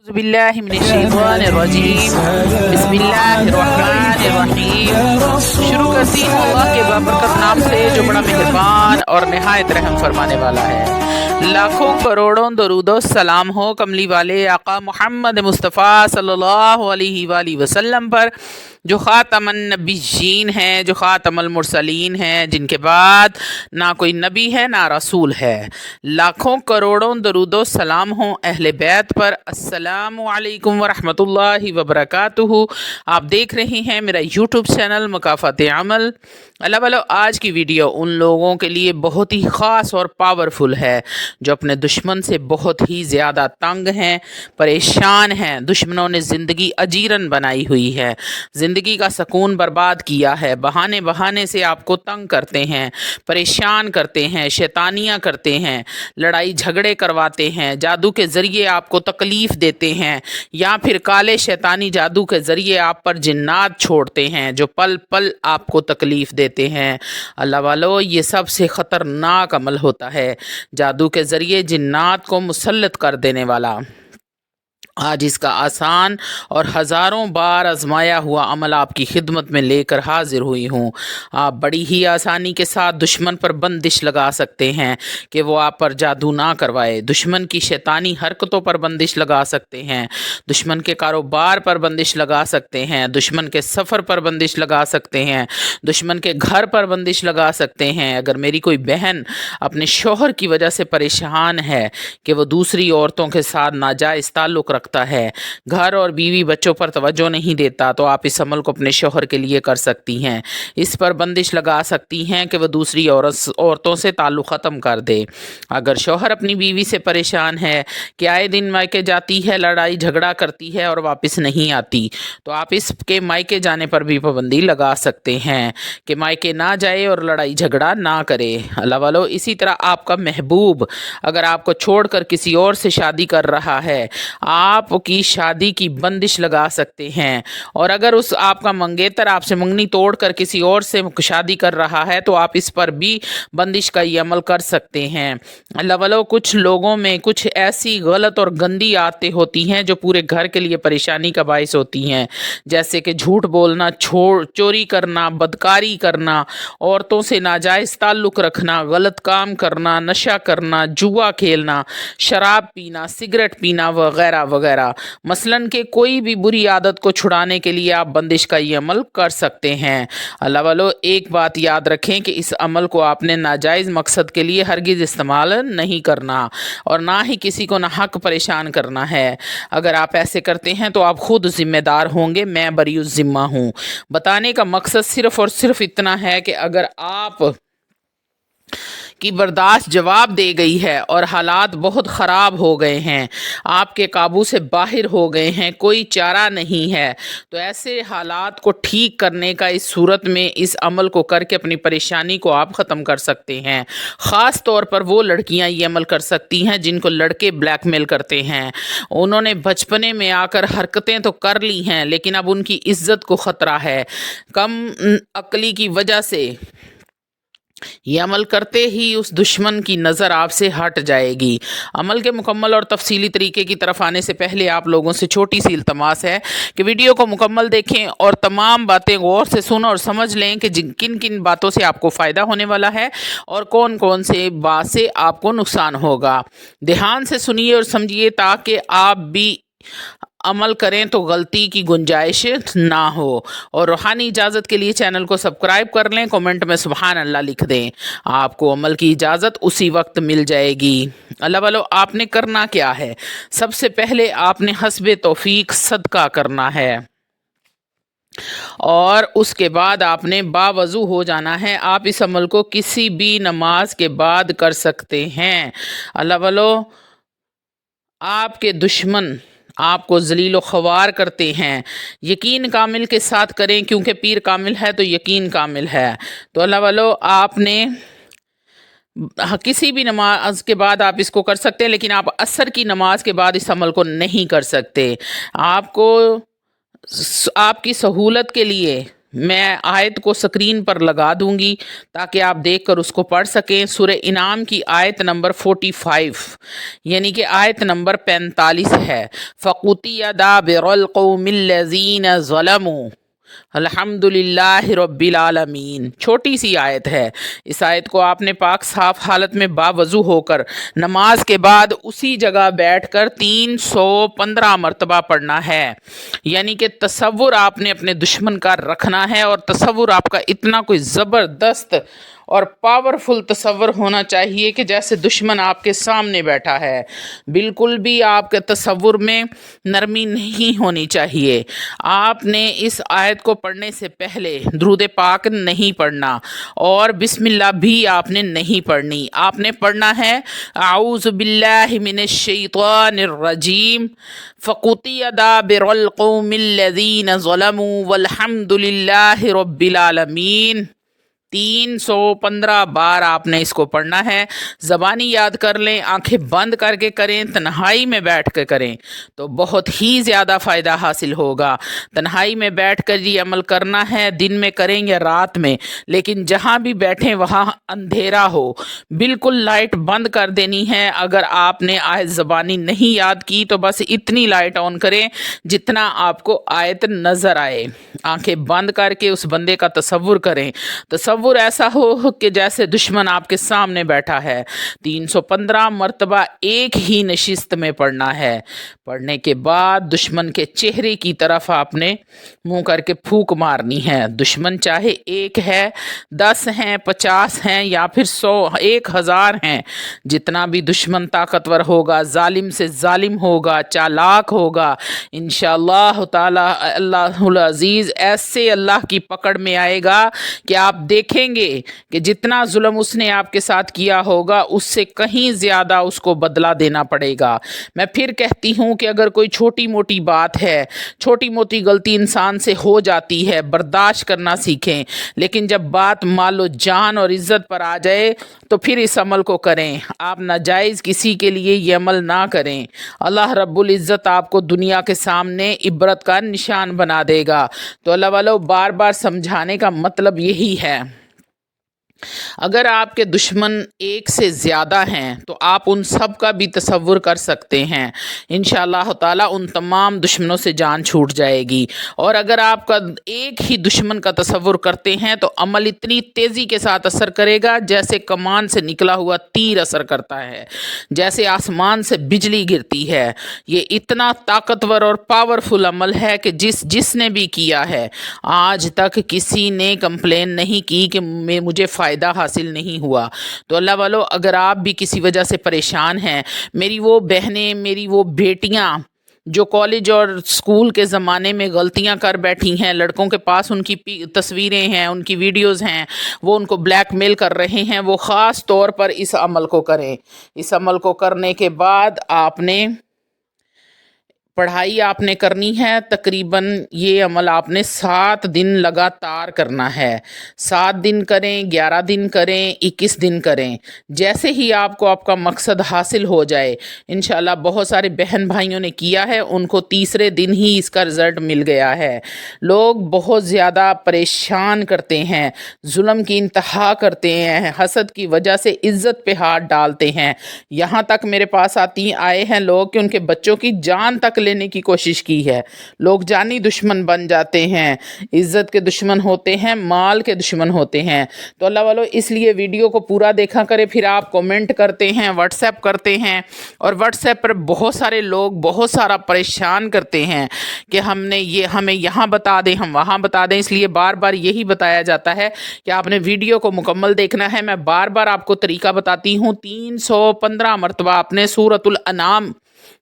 बिल्लाहि मिनश्शैतानिर्रजीम बिस्मिल्लाहिर्रहमानिर्रहीम। शुरू करती हूँ अल्लाह के बाबरकत नाम से जो बड़ा मेहरबान और निहायत रहम फरमाने वाला है। लाखों करोड़ों दरूदो सलाम हो कमली वाले आका मोहम्मद मुस्तफ़ा सल्लल्लाहु अलैहि वसल्लम पर, जो ख़ातमन नबिय्यीन हैं, जो ख़ातमुल मुरसलीन हैं, जिनके बाद ना कोई नबी है ना रसूल है। लाखों करोड़ों दरूदो सलाम हो अहले बैत पर। अस्सलामु अलैकुम वरहमतुल्लाहि वबरकातुहू। आप देख रहे हैं मेरा यूट्यूब चैनल मुकाफ़ाते अमल। अल्लाह वालों, आज की वीडियो उन लोगों के लिए बहुत ही ख़ास और पावरफुल है जो अपने दुश्मन से बहुत ही ज़्यादा तंग हैं, परेशान हैं। दुश्मनों ने ज़िंदगी अजीरन बनाई हुई है, ज़िंदगी का सुकून बर्बाद किया है। बहाने बहाने से आपको तंग करते हैं, परेशान करते हैं, शैतानियाँ करते हैं, लड़ाई झगड़े करवाते हैं, जादू के ज़रिए आपको तकलीफ़ देते हैं, या फिर काले शैतानी जादू के ज़रिए आप पर जिन्नात छोड़ते हैं जो पल पल आपको तकलीफ़ देते हैं। अल्लाह वालों, ये सबसे ख़तरनाक अमल होता है, जादू के ज़रिए जिन्नात को मुसल्लत कर देने वाला। आज इसका आसान और हज़ारों बार आजमाया हुआ अमल आपकी खिदमत में लेकर हाजिर हुई हूँ। आप बड़ी ही आसानी के साथ दुश्मन पर बंदिश लगा सकते हैं कि वो आप पर जादू ना करवाए। दुश्मन की शैतानी हरकतों पर बंदिश लगा सकते हैं, दुश्मन के कारोबार पर बंदिश लगा सकते हैं, दुश्मन के सफ़र पर बंदिश लगा सकते हैं, दुश्मन के घर पर बंदिश लगा सकते हैं। अगर मेरी कोई बहन अपने शौहर की वजह से परेशान है कि वो दूसरी औरतों के साथ नाजायज़ ताल्लुक़ रखता है, घर और बीवी बच्चों पर तवज्जो नहीं देता, तो आप इस अमल को अपने शौहर के लिए कर सकती हैं। इस पर बंदिश लगा सकती हैं कि वह दूसरी औरतों से ताल्लुक़ ख़त्म कर दे। अगर शौहर अपनी बीवी से परेशान है कि आए दिन मायके जाती है, लड़ाई झगड़ा करती है और वापस नहीं आती, तो आप इसके मायके जाने पर भी पाबंदी लगा सकते हैं कि मायके ना जाए और लड़ाई झगड़ा ना करे। अल्लाह वालों, इसी तरह आपका महबूब अगर आपको छोड़कर किसी और से शादी कर रहा है, आपकी शादी की बंदिश लगा सकते हैं। और अगर उस आपका मंगेतर आपसे मंगनी तोड़कर किसी और से शादी कर रहा है, तो आप इस पर भी बंदिश का ये अमल कर सकते हैं। अल्लाह वालों, कुछ लोगों में कुछ ऐसी गलत और गंदी आदतें होती हैं जो पूरे घर के लिए परेशानी का बायस होती हैं, जैसे कि झूठ बोलना, चोरी करना, बदकारी करना, औरतों से नाजायज़ ताल्लुक़ रखना, गलत काम करना, नशा करना, जुआ खेलना, शराब पीना, सिगरेट पीना वगैरह वगैरह। मसलन के कोई भी बुरी आदत को छुड़ाने के लिए आप बंदिश का ये अमल कर सकते हैं। अल्लाह वालों, एक बात याद रखें कि इस अमल को आपने नाजायज़ मकसद के लिए हरगिज़ इस्तेमाल नहीं करना और ना ही किसी को नाहक परेशान करना है। अगर आप ऐसे करते हैं तो आप खुद ज़िम्मेदार होंगे, मैं बरीउज़ ज़िम्मा हूँ। बताने का मकसद सिर्फ़ और सिर्फ इतना है कि अगर आप की बर्दाश्त जवाब दे गई है और हालात बहुत ख़राब हो गए हैं, आपके काबू से बाहर हो गए हैं, कोई चारा नहीं है, तो ऐसे हालात को ठीक करने का इस सूरत में इस अमल को करके अपनी परेशानी को आप ख़त्म कर सकते हैं। ख़ास तौर पर वो लड़कियां ये अमल कर सकती हैं जिनको लड़के ब्लैकमेल करते हैं। उन्होंने बचपने में आकर हरकतें तो कर ली हैं, लेकिन अब उनकी इज़्ज़त को ख़तरा है। कम अक्ली की वजह से ये अमल करते ही उस दुश्मन की नज़र आपसे हट जाएगी। अमल के मुकम्मल और तफसीली तरीके की तरफ आने से पहले आप लोगों से छोटी सी इल्तमास है कि वीडियो को मुकम्मल देखें और तमाम बातें गौर से सुन और समझ लें कि किन किन बातों से आपको फ़ायदा होने वाला है और कौन कौन से बात से आपको नुकसान होगा। ध्यान से सुनिए और समझिए ताकि आप भी अमल करें तो गलती की गुंजाइश ना हो। और रूहानी इजाज़त के लिए चैनल को सब्सक्राइब कर लें, कमेंट में सुभान अल्लाह लिख दें, आपको अमल की इजाज़त उसी वक्त मिल जाएगी। अल्लाह वालों, आपने करना क्या है? सबसे पहले आपने हस्बे तौफीक सदका करना है और उसके बाद आपने बावज़ू हो जाना है। आप इस अमल को किसी भी नमाज के बाद कर सकते हैं। अल्लाह वालों, आपके दुश्मन आपको जलील ख्वार करते हैं, यकीन कामिल के साथ करें, क्योंकि पीर कामिल है तो यकीन कामिल है। तो अल्लाह वालों, आपने किसी भी नमाज के बाद आप इसको कर सकते हैं, लेकिन आप असर की नमाज के बाद इस अमल को नहीं कर सकते। आपको आपकी सहूलत के लिए मैं आयत को स्क्रीन पर लगा दूंगी ताकि आप देखकर उसको पढ़ सकें। सूरह इनाम की आयत नंबर 45 यानी कि आयत नंबर 45 है। फ़क़ुतिया दाबिरुल क़ौमिल्लज़ीना ज़लमू अल्हम्दुलिल्लाहि रब्बिल आलमीन। छोटी सी आयत है। इस आयत को आपने पाक साफ हालत में बावजू होकर नमाज के बाद उसी जगह बैठकर 315 मरतबा पढ़ना है। यानी कि तसव्वुर आपने अपने दुश्मन का रखना है और तसव्वुर आपका इतना कोई ज़बरदस्त और पावरफुल तसव्वुर होना चाहिए कि जैसे दुश्मन आपके सामने बैठा है। बिल्कुल भी आपके तसव्वुर में नरमी नहीं होनी चाहिए। आपने इस आयत को पढ़ने से पहले दुरूद पाक नहीं पढ़ना और बिस्मिल्लाह भी आपने नहीं पढ़नी। आपने पढ़ना है आऊज़ु बिल्लाहि मिनश शैतानिर रजीम फ़क़ुतिया दाबिरुल क़ौमिल्लज़ीना ज़लमू वल्हम्दुलिल्लाहि रब्बिल आलमीन। 315 बार आपने इसको पढ़ना है। ज़बानी याद कर लें, आंखें बंद करके करें, तन्हाई में बैठ कर करें तो बहुत ही ज़्यादा फ़ायदा हासिल होगा। तन्हाई में बैठ कर ये अमल करना है, दिन में करें या रात में, लेकिन जहाँ भी बैठें वहाँ अंधेरा हो, बिल्कुल लाइट बंद कर देनी है। अगर आपने आयत ज़बानी नहीं याद की तो बस इतनी लाइट ऑन करें जितना आपको आयत नज़र आए। आंखें बंद करके उस बंदे का तसव्वुर करें। तसव्वुर ऐसा हो कि जैसे दुश्मन आपके सामने बैठा है। 315 मरतबा एक ही नशिस्त में पढ़ना है। पढ़ने के बाद दुश्मन के चेहरे की तरफ आपने मुंह करके फूंक मारनी है। दुश्मन चाहे 1 है, 10 हैं, 50 हैं या फिर 100, 1000 हैं, जितना भी दुश्मन ताकतवर होगा, जालिम से जालिम होगा, चालाक होगा, इंशाअल्लाह ताला अल्लाहुल अजीज़ ऐसे अल्लाह की पकड़ में आएगा कि आप देखेंगे कि जितना जुल्म उसने आपके साथ किया होगा उससे कहीं ज़्यादा उसको बदला देना पड़ेगा। मैं फिर कहती हूँ कि अगर कोई छोटी मोटी बात है, छोटी मोटी गलती इंसान से हो जाती है, बर्दाश्त करना सीखें, लेकिन जब बात मालो जान और इज़्ज़त पर आ जाए तो फिर इस अमल को करें। आप नाजायज़ किसी के लिए ये अमल ना करें। अल्लाह रब्बुल इज़्ज़त आपको दुनिया के सामने इबरत का निशान बना देगा। तो अल्लाह वालों, बार बार समझाने का मतलब यही है, अगर आपके दुश्मन 1 से ज़्यादा हैं तो आप उन सब का भी तसव्वुर कर सकते हैं। इंशाअल्लाह ताला उन तमाम दुश्मनों से जान छूट जाएगी। और अगर आपका एक ही दुश्मन का तसव्वुर करते हैं तो अमल इतनी तेज़ी के साथ असर करेगा जैसे कमान से निकला हुआ तीर असर करता है, जैसे आसमान से बिजली गिरती है। ये इतना ताकतवर और पावरफुल अमल है कि जिसने भी किया है आज तक किसी ने कंप्लेन नहीं की कि मुझे फ़ायदा हासिल नहीं हुआ। तो अल्लाह वालों, अगर आप भी किसी वजह से परेशान हैं, मेरी वो बहनें, मेरी वो बेटियां जो कॉलेज और स्कूल के ज़माने में गलतियां कर बैठी हैं, लड़कों के पास उनकी तस्वीरें हैं, उनकी वीडियोस हैं, वो उनको ब्लैकमेल कर रहे हैं, वो ख़ास तौर पर इस अमल को करें। इस अमल को करने के बाद आपने पढ़ाई आपने करनी है। तकरीबन ये अमल आपने 7 दिन लगातार करना है। 7 दिन करें, 11 दिन करें, 21 दिन करें। जैसे ही आपको आपका मकसद हासिल हो जाए, इंशाल्लाह बहुत सारे बहन भाइयों ने किया है, उनको तीसरे दिन ही इसका रिज़ल्ट मिल गया है। लोग बहुत ज़्यादा परेशान करते हैं, जुल्म की इंतहा करते हैं, हसद की वजह से इज़्ज़त पे हाथ डालते हैं। यहाँ तक मेरे पास आए हैं लोग कि उनके बच्चों की जान तक लेने की कोशिश की है। लोग जानी दुश्मन बन जाते हैं, इज्जत के दुश्मन होते हैं, माल के दुश्मन होते हैं। तो अल्लाह वालों, इसलिए वीडियो को पूरा देखा करें। फिर आप कमेंट करते हैं, व्हाट्सएप करते हैं, और व्हाट्सएप पर बहुत सारे लोग बहुत सारा परेशान करते हैं कि हमें यहाँ बता दें, हम वहाँ बता दें। इसलिए बार बार यही बताया जाता है कि आपने वीडियो को मुकम्मल देखना है। मैं बार बार आपको तरीका बताती हूँ। 315 मरतबा आपने सूरतुल अनाम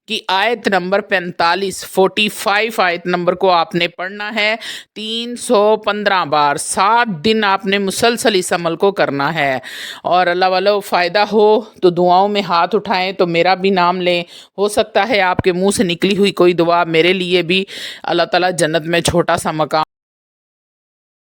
की आयत नंबर 45 आयत नंबर को आपने पढ़ना है 315 बार। 7 दिन आपने मुसलसल इस अमल को करना है। और अल्लाह वालों, फ़ायदा हो तो दुआओं में हाथ उठाएं, तो मेरा भी नाम लें। हो सकता है आपके मुंह से निकली हुई कोई दुआ मेरे लिए भी अल्लाह ताला जन्नत में छोटा सा मकाम